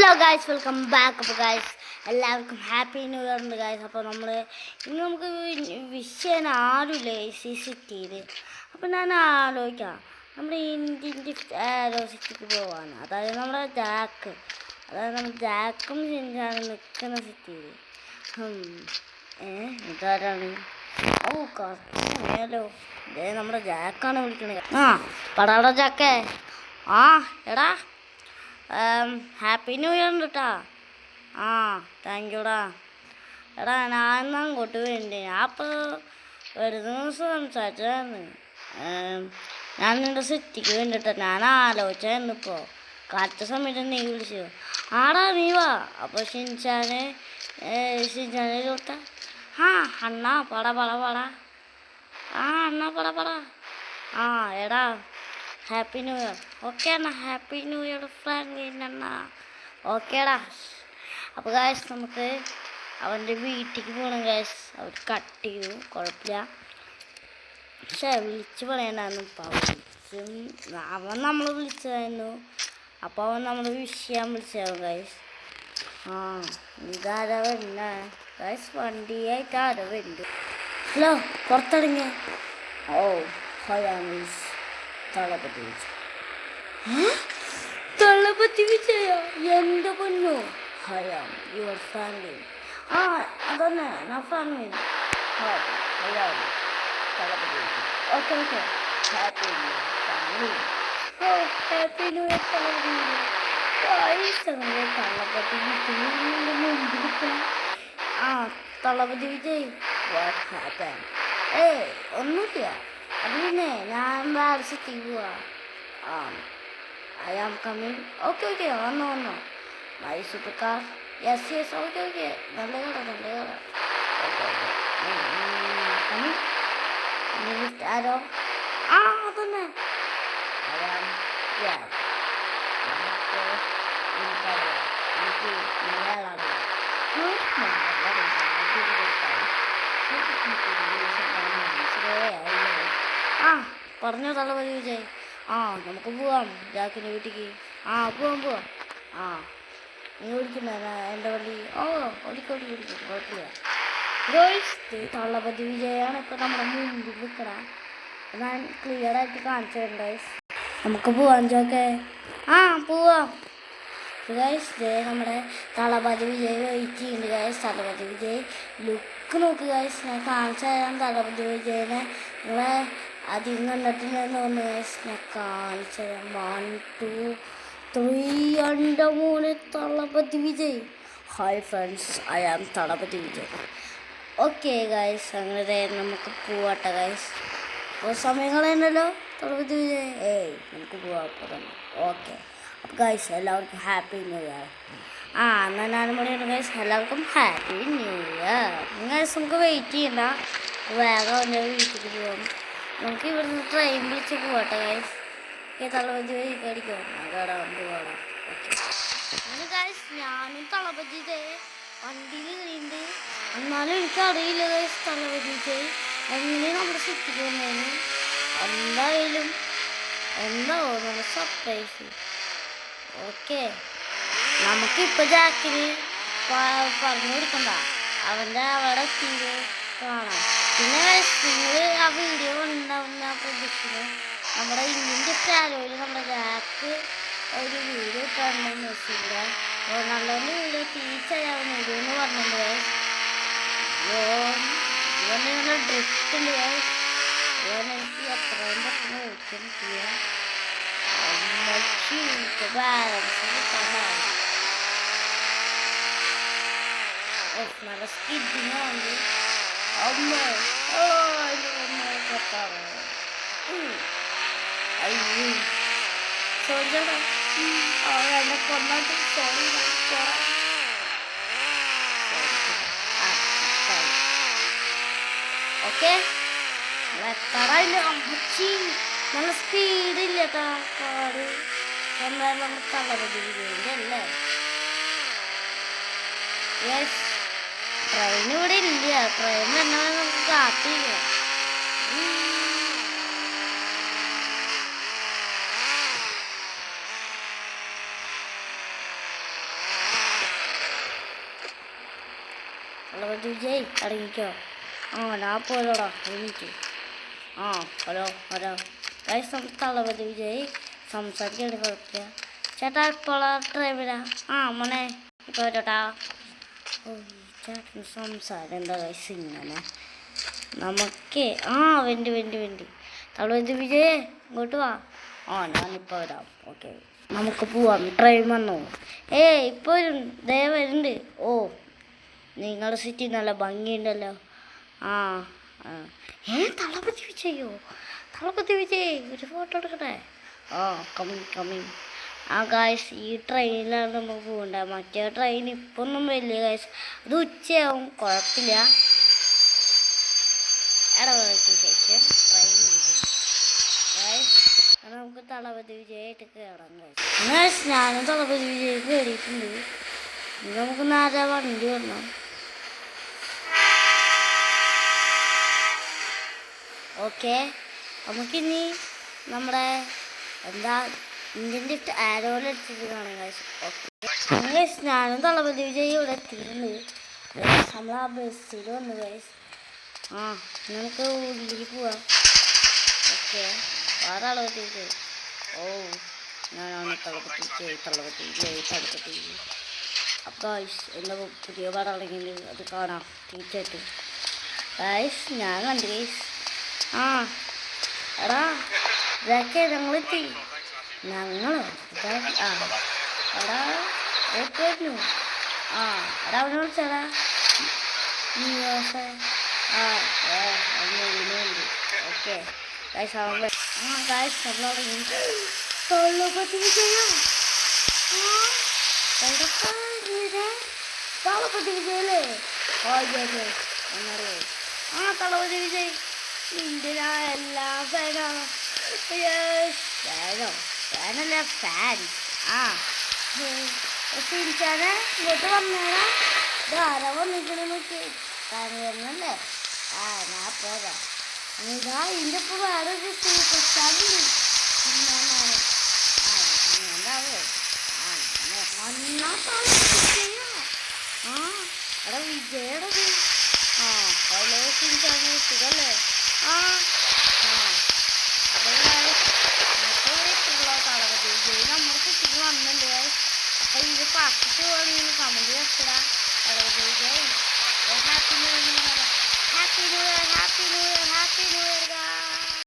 Hello guys, welcome back. അപ്പോൾ guys എല്ലാവർക്കും happy new year ഉണ്ട് ഗായ്സ്. അപ്പോൾ ഇന്ന് നമുക്ക് വിഷ് ചെയ്യാൻ ആരുമില്ല സിറ്റിയിൽ. അപ്പോൾ ഞാൻ ആലോചിക്കാം, നമ്മുടെ ഇന്ത്യൻ ആരോ സിറ്റിക്ക് പോവാണ്. അതായത് നമ്മുടെ ജാക്കും ഷിൻചാനും നിൽക്കുന്ന സിറ്റിയിൽ. ഇതാരാണ്? ഓ ഹലോ, ഇതേ നമ്മുടെ ജാക്കാണ് വിളിക്കണത്. പടാടാ ജാക്കേ. എടാ, ഹാപ്പി ന്യൂ ഇയർ ഉണ്ട് കേട്ടാ. താങ്ക് യുടാ. എടാ, ഞാൻ അങ്ങോട്ട് വേണ്ടി ഞാൻ അപ്പോൾ വരുന്ന ദിവസം സംസാരിച്ചായിരുന്നു. ഞാൻ നിൻ്റെ സിറ്റിക്ക് വേണ്ടിയിട്ടാ ഞാൻ ആലോചിച്ചായിരുന്നു. ഇപ്പോൾ കാലത്തെ സമയത്ത് നീ വിളിച്ചു. ആടാ നീ വാ. അപ്പോൾ ഷിൻചാനെ ചോട്ട അണ്ണാ പടാ അണ്ണാ പടാ. എടാ, ഹാപ്പി ന്യൂ ഇയർ. ഓക്കെ അണ്ണാ, ഹാപ്പി ന്യൂ ഇയർ ഫ്രാങ്ക്ലിൻ അണ്ണാ. ഓക്കേടാ. അപ്പോൾ ഗായ്സ്, നമുക്ക് അവൻ്റെ വീട്ടിലേക്ക് പോകണം ഗായ്സ്. അവർ കട്ട് ചെയ്തു, കുഴപ്പമില്ല. പക്ഷേ വിളിച്ച് പറയണ്ടായിരുന്നു. ഇപ്പോൾ അവൻ നമ്മൾ വിളിച്ചതായിരുന്നു. അപ്പോൾ അവൻ നമ്മൾ വിഷ് ചെയ്യാൻ വിളിച്ചതാവും ഗായ്സ്. ഇതാരാ വരുന്ന ഗായ്സ്? വണ്ടിയായിട്ട് ആരോ വരുന്നുണ്ട്. ഹലോ, പുറത്തിറങ്ങിയ. ഹയാമീസ് തളപതി വിജയ. എൻ്റെ പൊന്നു ഹയാം, യുവർ ഫാമിലി. അതന്നെ ഞാൻ family. Hi I'm Thalapathy. Okay happy new year family. Happy new year Thalapathy. Thalapathy Vijay മുമ്പിൽ. Thalapathy Vijay, what happen? ഒന്നുമില്ല. അത് പിന്നെ ഞാൻ വേറെ സിറ്റിക്ക് പോവാ. I am coming. ഓക്കെ വന്നോ. My super car. Yes okay. നല്ല കട. ആരോ? അതന്നെ. ഐ ആം എനിക്ക് മലയാളം. പറഞ്ഞോ തളപതി വിജയ്. നമുക്ക് പോവാം ജാക്കിൻ്റെ വീട്ടിലേക്ക്. പോവാം. നീ ഓടിക്കുന്ന എൻ്റെ വണ്ടി. ഓടിക്കോടി കുഴപ്പമില്ല. തളപതി വിജയാണ് ഇപ്പോൾ നമ്മുടെ മുമ്പിൽ നിൽക്കണ. ഞാൻ ക്ലിയറായിട്ട് കാണിച്ചു തരാം ഗൈസ്. നമുക്ക് പോവാം ജാക്കേ. പോവാം ഗൈസ്. നമ്മുടെ തളപതി വിജയ് വെയിറ്റ് ചെയ്യുന്നുണ്ട് ഗൈസ്. തളപതി വിജയ് ലുക്ക് നോക്ക് ഗൈസ്. ഞാൻ കാണിച്ചു തരാം തളപതി വിജയനെ. നിങ്ങളെ അധികം കണ്ടിട്ടുണ്ടെന്ന് തോന്നുന്നു ഗൈസ്. ഞാൻ കാണിച്ചു തരാം. 1 2 3. എൻ്റെ മോനെ Thalapathy Vijay. Hi friends, I am Thalapathy Vijay. Okay guys, അങ്ങനെ നമുക്ക് പോവാട്ടെ ഗൈസ്. അപ്പോൾ സമയങ്ങളുണ്ടല്ലോ തളപതി വിജയ്. നമുക്ക് പോവാം അപ്പോൾ തന്നെ. ഓക്കെ. അപ്പോൾ ഗൈസ്, എല്ലാവർക്കും ഹാപ്പി ന്യൂ ഇയർ. എന്നാൽ 4 മണിയാണ് ഗൈസ്. എല്ലാവർക്കും ഹാപ്പി ന്യൂ ഇയർ. ഗൈസ്, നമുക്ക് വെയിറ്റ് ചെയ്യണ്ട, വേഗം അവൻ്റെ വീട്ടിലേക്ക് പോകാം. നമുക്ക് ഇവിടുന്ന് ട്രെയിൻ വിളിച്ച് പോകട്ടെ ഗൈസ്. തളപതി കഴിക്കും. പോകാം. ഓക്കെ. അങ്ങനെ ഗൈസ്, ഞാനും തളപതി വണ്ടിയിൽ കയറിയിട്ടുണ്ട്. എന്നാലും എനിക്കറിയില്ല ഗൈസ് തളപതി എങ്ങനെ നമ്മുടെ സിറ്റിക്ക് വന്നതിന്. എന്തായാലും നമ്മുടെ സർപ്രൈസ്. ഓക്കെ, നമുക്കിപ്പോൾ ജാക്കിന് പറഞ്ഞു കൊടുക്കണ്ട. അവിടെ എത്തിയത് കാണാം. പിന്നെ നിങ്ങൾ ആ വീഡിയോ ഉണ്ടാവുന്ന പ്രതീക്ഷയിൽ നമ്മുടെ ഇന്ത്യൻ സ്റ്റാലോയിൽ നമ്മുടെ ജാക്ക് ഒരു വീഡിയോ ഇട്ടുണ്ടെന്ന് വെച്ചില്ല. നല്ലൊരു വീഡിയോ ടീച്ചറാവുന്ന വീഡിയോ എന്ന് പറഞ്ഞിട്ടുണ്ട്. ഇവന് ഡ്രിഫ്റ്റ് ഉണ്ട്. എനിക്ക് എത്രയും പെട്ടെന്ന് ഓടിക്കാൻ ചെയ്യാം. ബാലൻസ് കിട്ടാണ്ടാവും. നല്ല സ്കിഡിങ് ആണ്. ഓക്കെ, നല്ല സ്പീഡില്ല കാട്. നമ്മൾ തളപതി വിജയൻ്റെ അല്ലേ? ട്രെയിൻ ഇവിടെ ഇല്ല. ട്രെയിൻ തന്നെ നമുക്ക് കാത്തില്ല. തളപതി വിജയ് ഇറങ്ങിക്കോ. ഞാൻ പോലോടാ എനിക്ക്. ഹലോ ഗൈസ്, നമുക്ക് തളപതി വിജയ് സംസാരിക്കേണ്ട കുഴപ്പമില്ല. ചേട്ടാ ഇപ്പോഴാ ഡ്രൈവരാ? മോനെ ഇപ്പോൾ വരോട്ടാ. ചേട്ടൻ സംസാരം എന്താ ഗൈസ് ഇങ്ങനെ? നമുക്ക് വെണ്ടി തളപതി വിജയ് ഇങ്ങോട്ട് വാ. ഞാനിപ്പോൾ വരാം. ഓക്കെ, നമുക്ക് പോവാം. ട്രെയിൻ വന്നോ? ഇപ്പോൾ വരും, ദേ വരുന്നുണ്ട്. നിങ്ങളുടെ സിറ്റി നല്ല ഭംഗിയുണ്ടല്ലോ. തളപതി വിജയോ? തളപതി വിജയ് ഒരു ഫോട്ടോ എടുക്കട്ടെ. കമ്മിങ്. ഗായ്സ്, ഈ ട്രെയിനിലാണ് നമുക്ക് പോകേണ്ടത്. മറ്റേ ട്രെയിൻ ഇപ്പം ഒന്നും വരില്ല ഗായ്സ്, അത് ഉച്ചയാവും. കുഴപ്പമില്ല, ഇടവേളയ്ക്ക് ശേഷം ട്രെയിൻ കിട്ടും ഗായ്സ്. നമുക്ക് തളപതി വിജയായിട്ട് കയറാം ഗായ്സ്. ഞാനും തളപതി വിജയ് കയറിയിട്ടുണ്ട്. നമുക്ക് നേരെ വണ്ടി വരണം. ഓക്കെ, നമുക്കിനി നമ്മുടെ ഇന്ത്യൻ ലിഫ്റ്റ് ആരോലെടുത്തിട്ട് കാണാം ഗൈസ്. ഓക്കെ ഗൈസ്, ഞാനും തളപതി വിജയ് ഇവിടെ എത്തിയിട്ടുണ്ട്. നമ്മൾ ആ ബസ്സിൽ വന്നു ഗൈസ്. നമുക്ക് ഉള്ളിൽ പോവാം. ഓക്കെ, വേറെ തളപതി വിജയ്. ഞാനാണ് തളപതി വിജയ്. അപ്പോൾ ഗൈസ്, എൻ്റെ പുതിയ പടം ഇറങ്ങിയിട്ടുണ്ട്, അത് കാണാം തീർച്ചയായിട്ടും ഗൈസ്. ഞാൻ കണ്ടു ഗൈസ്. എടാ ഇതൊക്കെ ഞങ്ങളെത്തി. എടാ എപ്പോഴും എടാ അവനെ വിളിച്ചടാ. ഓക്കെ ഗൈസ്, തളപതി വിജയോ? തളപതി വിജയല്ലേ? തളപതി വിജയ് ഇന്ത്യനാ എല്ലാ ഫാനാണ്. ഫാനല്ല, ഫാൻസ്. ചിരിച്ചാനെ ഇങ്ങോട്ട് വന്നേടാ. ധാരാ വന്നിട്ട് നോക്കി ഫാൻ വരുന്നല്ലേ. ഞാൻ പോരാ. ഇതിൻ്റെ ഇപ്പോൾ വേറെ ഒരു സൂപ്പർ സ്റ്റാറുണ്ട്. എടാ വിജയടത്. ഹലോ ചിരിച്ചാനെ, സുഖല്ലേ? തളപതി വിജയ് നമ്മുടെ ചുറ്റിക്ക് വന്നില്ലേ? അപ്പോൾ ഇത് പാക്കിട്ട് പോകണമെങ്കിൽ കമൻറ്റ് വെച്ചടാ. Thalapathy Vijay happy new year. Happy new year.